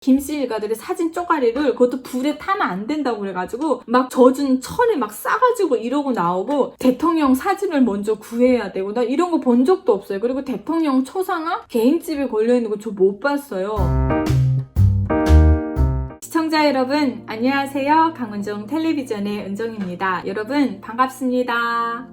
김씨 일가들의 사진 쪼가리를 그것도 불에 타면 안 된다고 그래가지고 막 젖은 천에 막 싸가지고 이러고 나오고 대통령 사진을 먼저 구해야 되고 나 이런 거 본 적도 없어요. 그리고 대통령 초상화 개인집에 걸려있는 거 저 못 봤어요. 시청자 여러분 안녕하세요. 강은정 텔레비전의 은정입니다. 여러분 반갑습니다.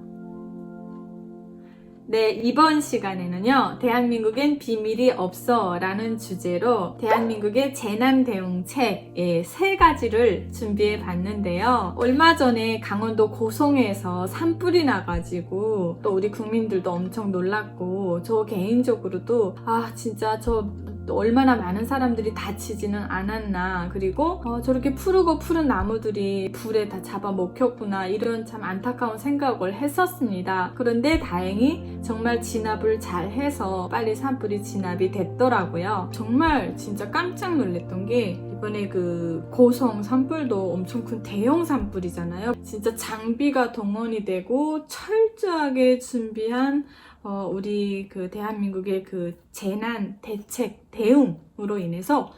네, 이번 시간에는요, 대한민국엔 비밀이 없어 라는 주제로 대한민국의 재난 대응책 3가지를 준비해 봤는데요. 얼마 전에 강원도 고성에서 산불이 나가지고 또 우리 국민들도 엄청 놀랐고 저 개인적으로도 진짜 저 얼마나 많은 사람들이 다치지는 않았나, 그리고 저렇게 푸르고 푸른 나무들이 불에 다 잡아먹혔구나, 이런 참 안타까운 생각을 했었습니다. 그런데 다행히 정말 진압을 잘 해서 빨리 산불이 진압이 됐더라고요. 정말 진짜 깜짝 놀랐던 게 이번에 그 고성 산불도 엄청 큰 대형 산불이잖아요. 진짜 장비가 동원이 되고 철저하게 준비한 우리 그 대한민국의 그 재난 대책 대응으로 인해서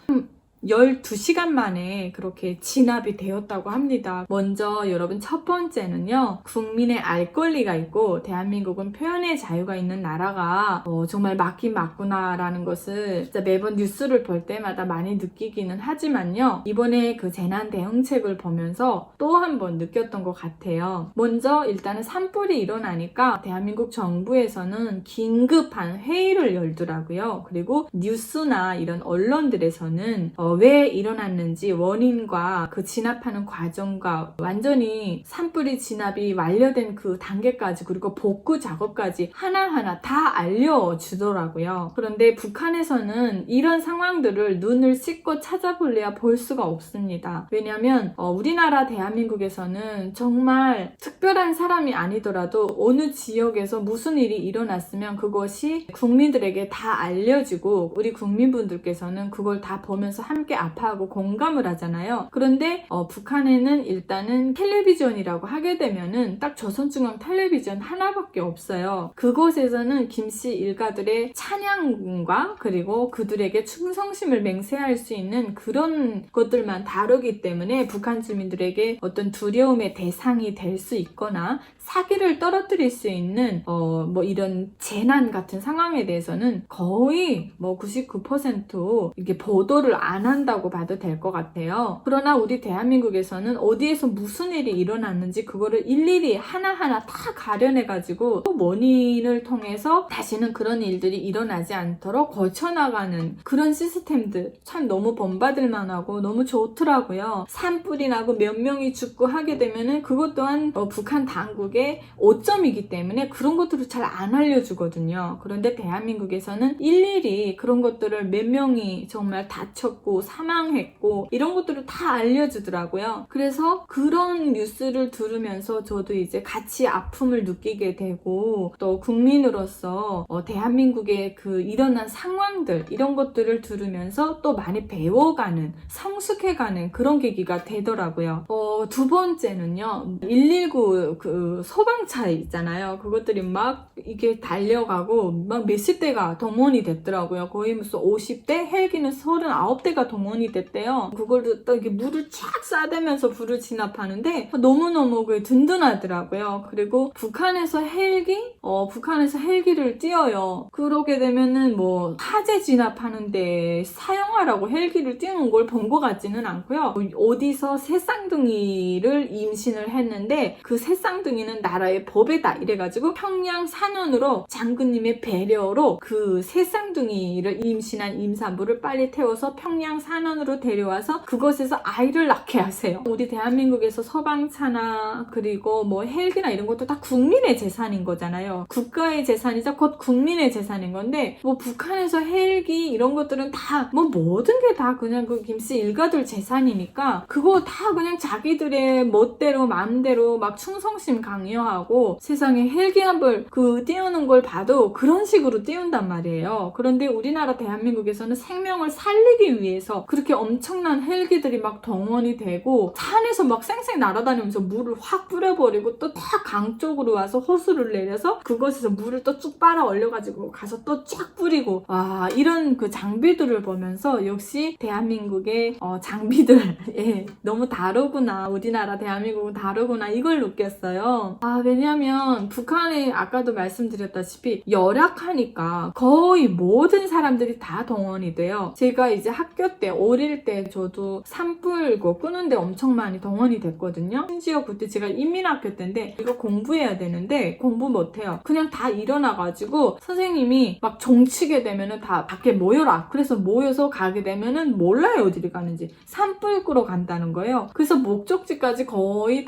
12시간 만에 그렇게 진압이 되었다고 합니다. 먼저 여러분 첫 번째는요, 국민의 알 권리가 있고 대한민국은 표현의 자유가 있는 나라가 정말 맞긴 맞구나라는 것을 진짜 매번 뉴스를 볼 때마다 많이 느끼기는 하지만요, 이번에 그 재난 대응책을 보면서 또 한 번 느꼈던 것 같아요. 먼저 일단은 산불이 일어나니까 대한민국 정부에서는 긴급한 회의를 열더라고요. 그리고 뉴스나 이런 언론들에서는 왜 일어났는지 원인과 그 진압하는 과정과 완전히 산불이 진압이 완료된 그 단계까지, 그리고 복구 작업까지 하나하나 다 알려주더라고요. 그런데 북한에서는 이런 상황들을 눈을 씻고 찾아볼래야 볼 수가 없습니다. 왜냐하면 우리나라 대한민국에서는 정말 특별한 사람이 아니더라도 어느 지역에서 무슨 일이 일어났으면 그것이 국민들에게 다 알려지고 우리 국민분들께서는 그걸 다 보면서 함께 아파하고 공감을 하잖아요. 그런데 북한에는 일단은 텔레비전이라고 하게 되면은 딱 조선중앙 텔레비전 하나밖에 없어요. 그곳에서는 김씨 일가들의 찬양과 그리고 그들에게 충성심을 맹세할 수 있는 그런 것들만 다루기 때문에 북한 주민들에게 어떤 두려움의 대상이 될 수 있거나 사기를 떨어뜨릴 수 있는 이런 재난 같은 상황에 대해서는 거의 99% 이게 보도를 안 한다고 봐도 될 것 같아요. 그러나 우리 대한민국에서는 어디에서 무슨 일이 일어났는지 그거를 일일이 하나하나 다 가려내가지고 또 원인을 통해서 다시는 그런 일들이 일어나지 않도록 거쳐나가는 그런 시스템들, 참 너무 본받을 만하고 너무 좋더라고요. 산불이 나고 몇 명이 죽고 하게 되면은 그것 또한 북한 당국의 오점이기 때문에 그런 것들을 잘 안 알려주거든요. 그런데 대한민국에서는 일일이 그런 것들을 몇 명이 정말 다쳤고 사망했고 이런 것들을 다 알려주더라고요. 그래서 그런 뉴스를 들으면서 저도 이제 같이 아픔을 느끼게 되고 또 국민으로서 대한민국의 그 일어난 상황들, 이런 것들을 들으면서 또 많이 배워가는, 성숙해가는 그런 계기가 되더라고요. 두 번째는요, 119 그 소방차 있잖아요. 그것들이 막 이게 달려가고 막 몇십 대가 동원이 됐더라고요. 거의 무슨 50대, 헬기는 39대가 동원이 됐대요. 그걸 또 이렇게 물을 쫙 쏴대면서 불을 진압하는데 너무너무 든든하더라고요. 그리고 북한에서 헬기를 띄워요. 그러게 되면은 화재 진압하는데 사용하라고 헬기를 띄우는 걸 본 것 같지는 않고요. 어디서 새쌍둥이를 임신을 했는데 그 새쌍둥이는 나라의 법에다 이래가지고 평양 산원으로 장군님의 배려로 그 새쌍둥이를 임신한 임산부를 빨리 태워서 평양 산원으로 데려와서 그곳에서 아이를 낳게 하세요. 우리 대한민국에서 소방차나 그리고 헬기나 이런 것도 다 국민의 재산인 거잖아요. 국가의 재산이자 곧 국민의 재산인 건데 북한에서 헬기 이런 것들은 다 모든 게 다 그냥 그 김씨 일가들 재산이니까 그거 다 그냥 자기들의 멋대로 마음대로 막 충성심 강요하고 세상에 헬기 한 벌 띄우는 걸 봐도 그런 식으로 띄운단 말이에요. 그런데 우리나라 대한민국에서는 생명을 살리기 위해서 위해서 그렇게 엄청난 헬기들이 막 동원이 되고 산에서 막 쌩쌩 날아다니면서 물을 확 뿌려버리고 또 딱 강 쪽으로 와서 호수를 내려서 그곳에서 물을 또 쭉 빨아 올려가지고 가서 또 쫙 뿌리고 와 이런 그 장비들을 보면서 역시 대한민국의 장비들 예, 너무 다르구나. 우리나라 대한민국은 다르구나 이걸 느꼈어요. 왜냐면 북한에 아까도 말씀드렸다시피 열악하니까 거의 모든 사람들이 다 동원이 돼요. 제가 이제 학교 때 어릴 때 저도 산불 끄는데 엄청 많이 동원이 됐거든요. 심지어 그때 제가 인민학교 때인데 이거 공부해야 되는데 공부 못해요. 그냥 다 일어나가지고 선생님이 막 종치게 되면은 다 밖에 모여라. 그래서 모여서 가게 되면은 몰라요 어디를 가는지. 산불 끄러 간다는 거예요. 그래서 목적지까지 거의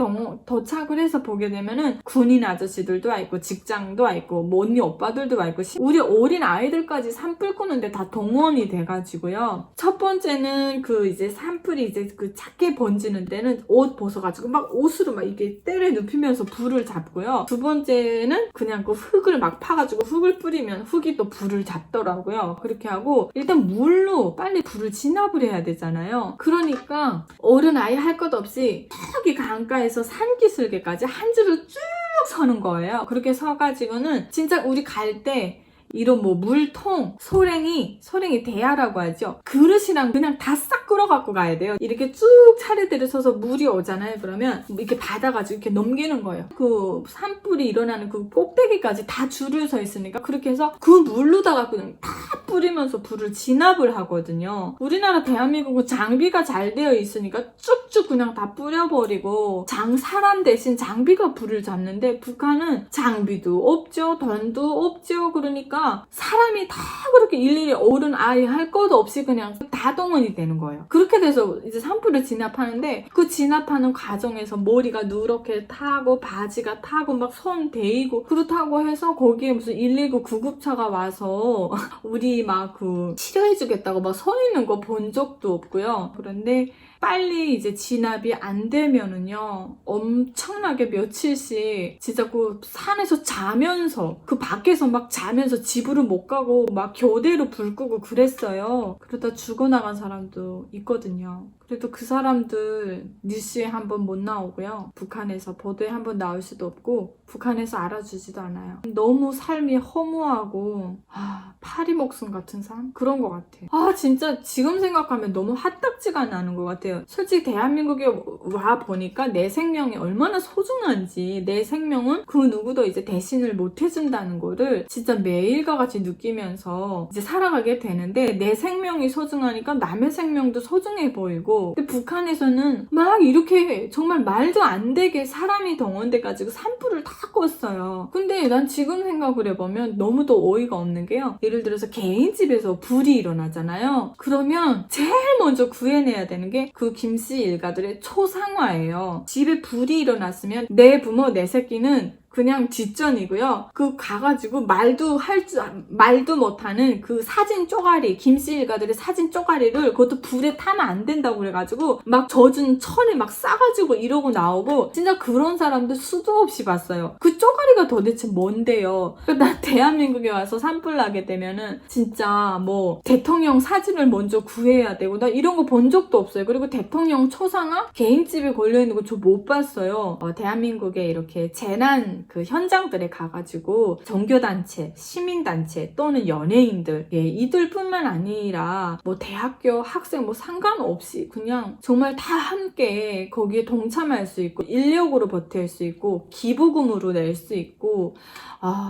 도착을 해서 보게 되면은 군인 아저씨들도 와 있고 직장도 와 있고 뭐 언니 오빠들도 와 있고 우리 어린 아이들까지 산불 끄는데 다 동원이 돼가지고요. 첫 번째는 그 이제 산불이 이제 그 작게 번지는 데는 옷 벗어가지고 막 옷으로 막 이렇게 때려 눕히면서 불을 잡고요. 두 번째는 그냥 그 흙을 막 파가지고 흙을 뿌리면 흙이 또 불을 잡더라고요. 그렇게 하고 일단 물로 빨리 불을 진압을 해야 되잖아요. 그러니까 어른 아이 할 것 없이 저기 강가에서 산기슭에까지 한 줄을 쭉 서는 거예요. 그렇게 서가지고는 진짜 우리 갈 때 이런 뭐 물통, 소랭이 대야라고 하죠. 그릇이랑 그냥 다 싹 끌어갖고 가야 돼요. 이렇게 쭉 차례대로 서서 물이 오잖아요. 그러면 이렇게 받아가지고 이렇게 넘기는 거예요. 그 산불이 일어나는 그 꼭대기까지 다 줄을 서 있으니까 그렇게 해서 그 물로다가 그냥 다 뿌리면서 불을 진압을 하거든요. 우리나라 대한민국은 장비가 잘 되어 있으니까 쭉쭉 그냥 다 뿌려버리고 사람 대신 장비가 불을 잡는데 북한은 장비도 없죠. 돈도 없죠. 그러니까 사람이 다 그렇게 일일이 어른 아이 할 것도 없이 그냥 다 동원이 되는 거예요. 그렇게 돼서 이제 산불을 진압하는데 그 진압하는 과정에서 머리가 누렇게 타고 바지가 타고 막 손 데이고 그렇다고 해서 거기에 무슨 119 구급차가 와서 우리 막 그 치료해주겠다고 막 서 있는 거 본 적도 없고요. 그런데 빨리 이제 진압이 안 되면은요 엄청나게 며칠씩 진짜 그 산에서 자면서 그 밖에서 막 자면서 집으로 못 가고 막 교대로 불 끄고 그랬어요. 그러다 죽어나간 사람도 있거든요. 그래도 그 사람들 뉴스에 한번 못 나오고요. 북한에서 보도에 한번 나올 수도 없고 북한에서 알아주지도 않아요. 너무 삶이 허무하고 파리 목숨 같은 삶? 그런 것 같아. 진짜 지금 생각하면 너무 핫딱지가 나는 것 같아요. 솔직히 대한민국에 와 보니까 내 생명이 얼마나 소중한지 내 생명은 그 누구도 이제 대신을 못 해준다는 거를 진짜 매일과 같이 느끼면서 이제 살아가게 되는데 내 생명이 소중하니까 남의 생명도 소중해 보이고 근데 북한에서는 막 이렇게 정말 말도 안 되게 사람이 동원돼가지고 산불을 다 껐어요. 근데 난 지금 생각을 해보면 너무도 어이가 없는 게요. 예를 들어서 개인 집에서 불이 일어나잖아요. 그러면 제일 먼저 구해내야 되는 게 그 김씨 일가들의 초상화예요. 집에 불이 일어났으면 내 부모 내 새끼는 그냥 뒷전이고요. 그 가가지고 말도 못하는 그 사진 쪼가리, 김씨 일가들의 사진 쪼가리를 그것도 불에 타면 안 된다고 그래가지고 막 젖은 천에 막 싸가지고 이러고 나오고 진짜 그런 사람들 수도 없이 봤어요. 그 쪼가리가 도대체 뭔데요? 그러니까 나 대한민국에 와서 산불 나게 되면은 진짜 뭐 대통령 사진을 먼저 구해야 되고 나 이런 거 본 적도 없어요. 그리고 대통령 초상화? 개인집에 걸려있는 거 저 못 봤어요. 대한민국에 이렇게 재난 그 현장들에 가가지고 종교단체, 시민단체 또는 연예인들 이들뿐만 아니라 뭐 대학교 학생 뭐 상관없이 그냥 정말 다 함께 거기에 동참할 수 있고 인력으로 버틸 수 있고 기부금으로 낼 수 있고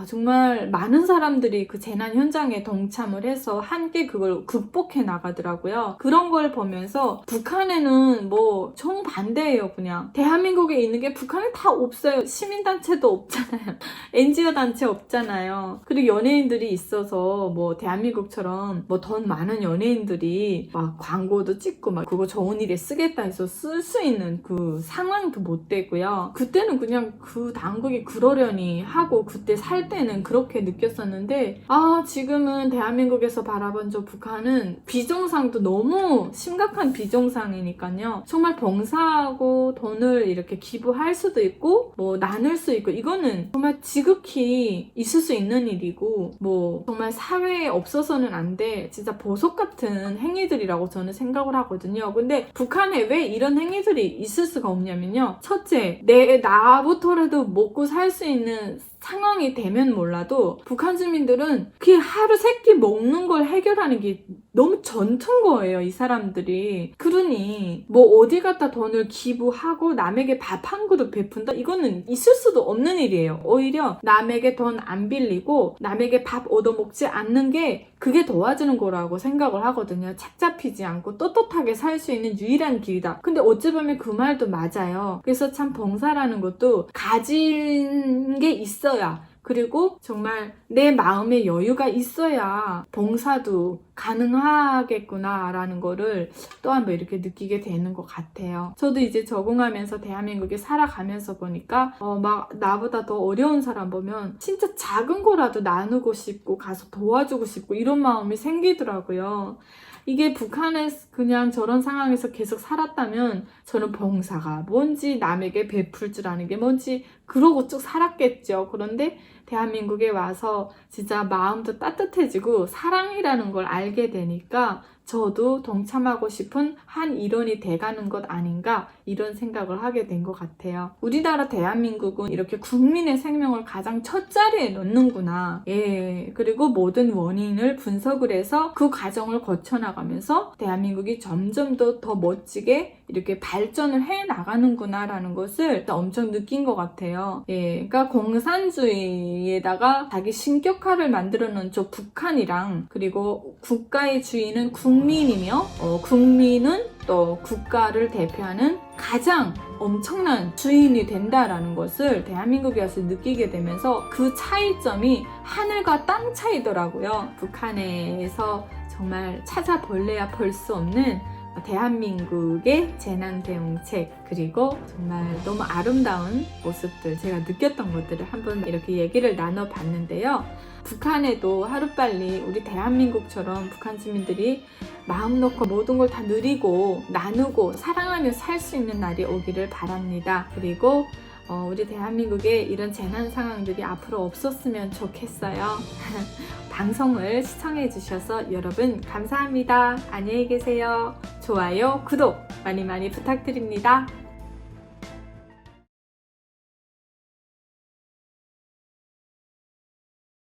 정말 많은 사람들이 그 재난 현장에 동참을 해서 함께 그걸 극복해 나가더라고요. 그런 걸 보면서 북한에는 뭐 정반대예요. 그냥 대한민국에 있는 게 북한에 다 없어요. 시민단체도 없잖아요. NGO 단체 없잖아요. 그리고 연예인들이 있어서 뭐 대한민국처럼 뭐 돈 많은 연예인들이 막 광고도 찍고 막 그거 좋은 일에 쓰겠다 해서 쓸 수 있는 그 상황도 못 되고요. 그때는 그냥 그 당국이 그러려니 하고 그때 살 때는 그렇게 느꼈었는데 지금은 대한민국에서 바라본 저 북한은 비정상도 너무 심각한 비정상이니까요. 정말 봉사하고 돈을 이렇게 기부할 수도 있고 뭐 나눌 수 있고 이건 이거는 정말 지극히 있을 수 있는 일이고 뭐 정말 사회에 없어서는 안 돼 진짜 보석 같은 행위들이라고 저는 생각을 하거든요. 근데 북한에 왜 이런 행위들이 있을 수가 없냐면요. 첫째, 나부터라도 먹고 살 수 있는 상황이 되면 몰라도 북한 주민들은 그 하루 세 끼 먹는 걸 해결하는 게 너무 전투인 거예요, 이 사람들이. 그러니 뭐 어디 갖다 돈을 기부하고 남에게 밥 한 그릇 베푼다? 이거는 있을 수도 없는 일이에요. 오히려 남에게 돈 안 빌리고 남에게 밥 얻어먹지 않는 게 그게 도와주는 거라고 생각을 하거든요. 책 잡히지 않고 떳떳하게 살 수 있는 유일한 길이다. 근데 어찌 보면 그 말도 맞아요. 그래서 참 봉사라는 것도 가진 게 있어야, 그리고 정말 내 마음에 여유가 있어야 봉사도 가능하겠구나라는 거를 또 한 번 이렇게 느끼게 되는 것 같아요. 저도 이제 적응하면서 대한민국에 살아가면서 보니까 막 나보다 더 어려운 사람 보면 진짜 작은 거라도 나누고 싶고 가서 도와주고 싶고 이런 마음이 생기더라고요. 이게 북한에 그냥 저런 상황에서 계속 살았다면 저는 봉사가 뭔지 남에게 베풀 줄 아는 게 뭔지 그러고 쭉 살았겠죠. 그런데 대한민국에 와서 진짜 마음도 따뜻해지고 사랑이라는 걸 알게 되니까 저도 동참하고 싶은 한 일원이 돼가는 것 아닌가 이런 생각을 하게 된 것 같아요. 우리나라 대한민국은 이렇게 국민의 생명을 가장 첫 자리에 놓는구나. 예, 그리고 모든 원인을 분석을 해서 그 과정을 거쳐나가면서 대한민국이 점점 더 멋지게 이렇게 발전을 해 나가는구나 라는 것을 엄청 느낀 것 같아요. 예, 그러니까 공산주의에다가 자기 신격화를 만들어 놓은 저 북한이랑, 그리고 국가의 주인은 국민이며 국민은 또 국가를 대표하는 가장 엄청난 주인이 된다라는 것을 대한민국에 와서 느끼게 되면서 그 차이점이 하늘과 땅 차이더라고요. 북한에서 정말 찾아볼래야 볼 수 없는 대한민국의 재난대응책, 그리고 정말 너무 아름다운 모습들, 제가 느꼈던 것들을 한번 이렇게 얘기를 나눠봤는데요. 북한에도 하루빨리 우리 대한민국처럼 북한 주민들이 마음 놓고 모든 걸 다 누리고 나누고 사랑하며 살 수 있는 날이 오기를 바랍니다. 그리고 우리 대한민국에 이런 재난 상황들이 앞으로 없었으면 좋겠어요. 방송을 시청해 주셔서 여러분 감사합니다. 안녕히 계세요. 좋아요, 구독 많이 부탁드립니다.